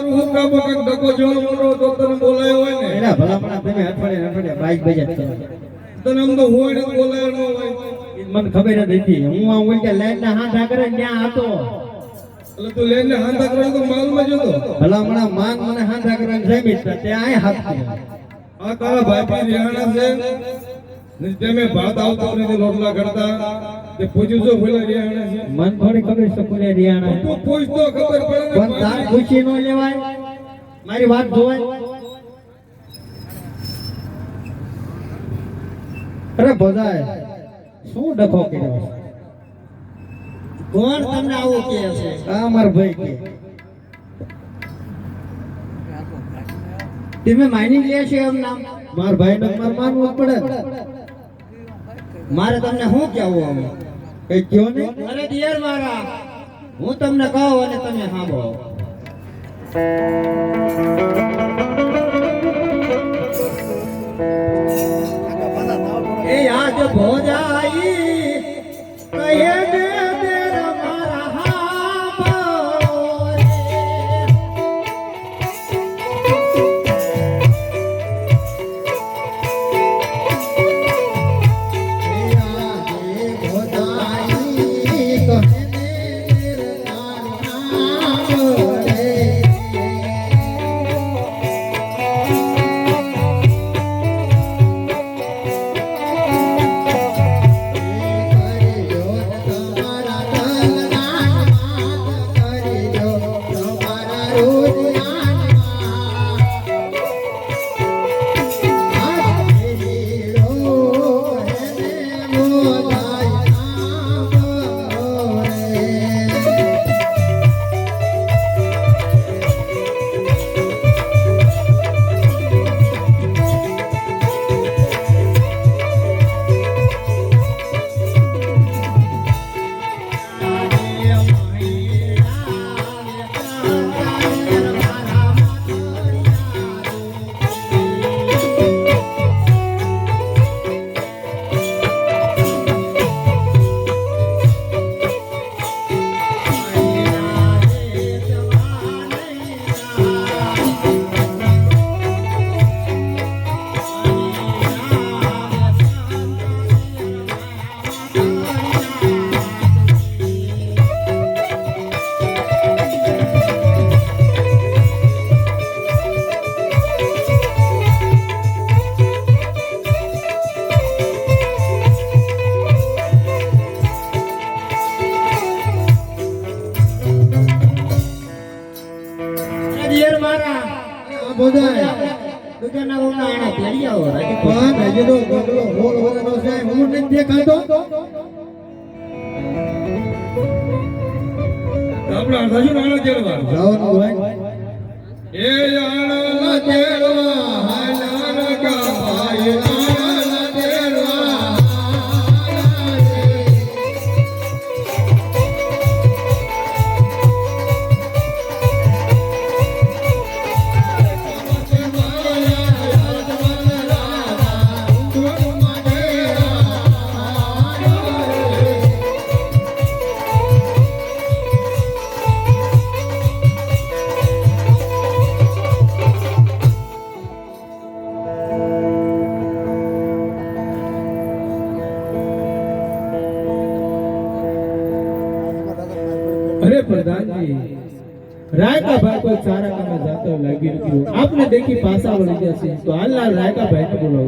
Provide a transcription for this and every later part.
તમારું હું કામ કાક ડકો જેવો મોટો ડોક્ટરને બોલાયો હોય ને એના ભલામણા તમે અઠવાડિયે બાઈક બજાર કરો તને આમ તો હોય ને બોલાયો ન હોય મને ખબર જ હતી હું આ ઉલટા લાઈન ના હાથ કરે ત્યાં હતો એટલે તું લઈને હાંધા કરે તો માલમાં જતો ભલામણા માન મને હાથા કરવાની જમી ત્યાં આ હાથ કર્યો આ તારા ભાઈ રિહાણા છે ને તમે ભાત આવતો નથી રોટલા કરતા તે પૂછ્યું છો ભલે રિહાણા છે મન થોડી ખબર છે કોને રિહાણા તું પૂછતો ખબર પડે ને પણ તાર ખુશી નો લેવાય મારી વાત જોવાય અરે બધાય શું ડખો કર્યો કોણ તમને આવું કહે છે આ માર ભાઈ કે તમે માની લે છે એમ નામ માર ભાઈ ને માર માનવું પડે મારે તમને શું કહેવું હવે કઈ કયો ને અરે દિયર મારા હું તમને કહું અને તમે સાંભળો એ આજ ભોજાઈ કહે ને તેરા મારા હાંભળે દુકાના ઓના આના પેડિયા હો રાજી પણ હજેનો ગોગલો હોલ હોલનો છે હું નથી દેખાતો આપણા રાજુ નાનો જેડવા જવાનું હોય એ આણા જેડવા હાલા કા ભાઈ આણા જેડવા अरे प्रधान जी राय का भाई को सारा काम जाता लगी रुकी आपने देखी पासा वाली जैसे तो अल्लाह राय का भाई ने बोला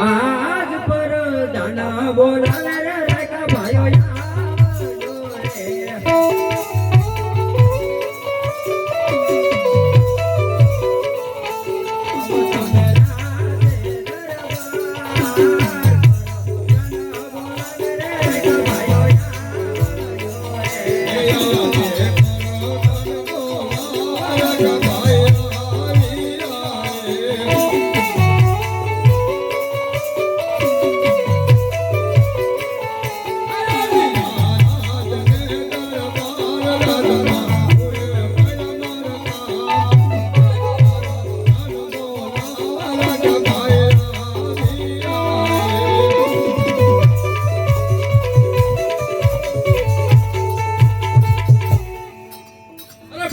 आज पर जाना बोला राय का भाई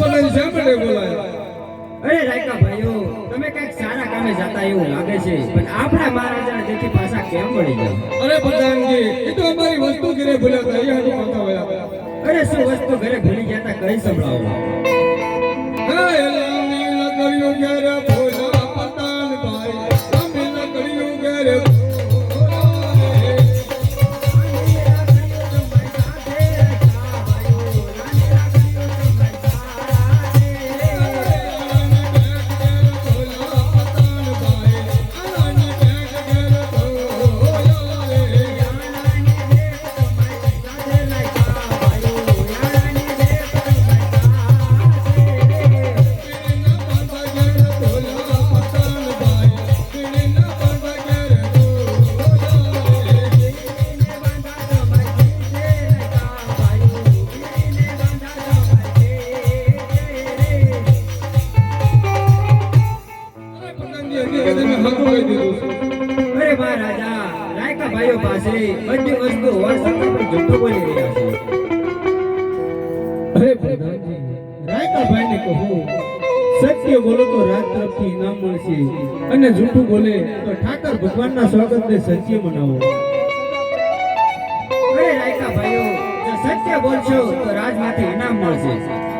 પ્રધાન શા માટે બોલાયા? અરે રાયકા ભાઈઓ, તમે કઈક સારા કામે જતા એવું લાગે છે, પણ આપણા મહારાજાને તેથી પાછા કેમ મળી ગયા? અરે પ્રધાનજી, એ તો અમારી વસ્તુ ઘરે ભૂલ્યા હતા, એ હાટુ પાછા વળ્યા. અરે શું વસ્તુ ઘરે ભૂલી ગયા તા, કઈ સંભળાવો. હે લામી લગડ્યો ઘરે ભોલા પ્રધાનભાઈ, લામી લગડ્યો ઘરે અરે મહારાજા, રાયકા ભાઈઓ પાસે બધી વસ્તુ હોવા છતાં પણ જૂઠું બોલી રહ્યા છે. અરે પ્રધાનજી, રાયકાભાઈને કહો, સત્ય બોલો તો રાત તરફથી ઇનામ મળશે, અને જૂઠું બોલે તો ઠાકર ભગવાનના સ્વાગતને સત્ય મનાવો. અરે રાયકા ભાઈઓ, જો સત્ય બોલશો તો રાજમાંથી ઇનામ મળશે,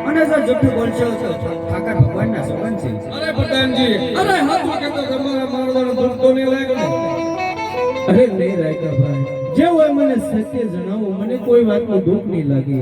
અને જો જૂઠું બોલશો તો ઠાકર ભગવાનના સોગંદ છે. અરે પ્રધાનજી, અરે હાથ કેતો તમારા મારવાનો દુઃખ તો નહીં લાગે ને? અરે નહીં રાયકાભાઈ, જે હોય મને સત્ય જણાવો, મને કોઈ વાતનું દુઃખ નહીં લાગે.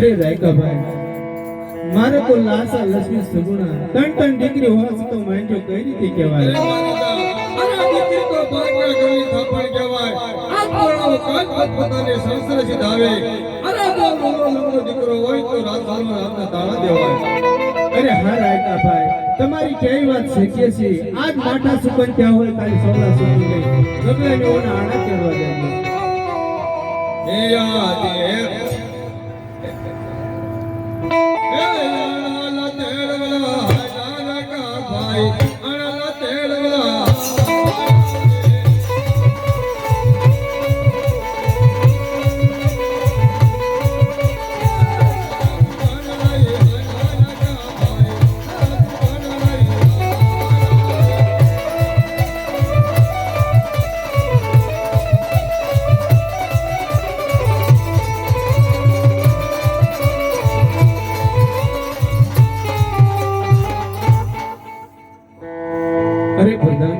અરે રાયકાભાઈ, મારે તો લાસા લક્ષ્મી સગુણા ત્રણ દીકરી હોવા છતાં માંગ્યો કઈ રીતે કહેવાય? અરે દીકરી તો ભાગ્ય ગળી થાપણ કહેવાય. આ પરણાવો કાજ પોતાને સંસાર સિધાવે. અરે તો મોનો લંગડો દીકરો હોય તો રાત રાતના તાળા દેવાય. અરે હા રાયકાભાઈ, તમારી કેવી વાત શીખીએ છીએ આજ માઠા સુકન ત્યાં હોય કાલે સોલા સુકન નહીં ગગલાને ઓના આણા કેળવા જાય એ યાદ એ અણલા તેડવા જાના કા ભાઈ અણલા તેડવા અરે ભગવાન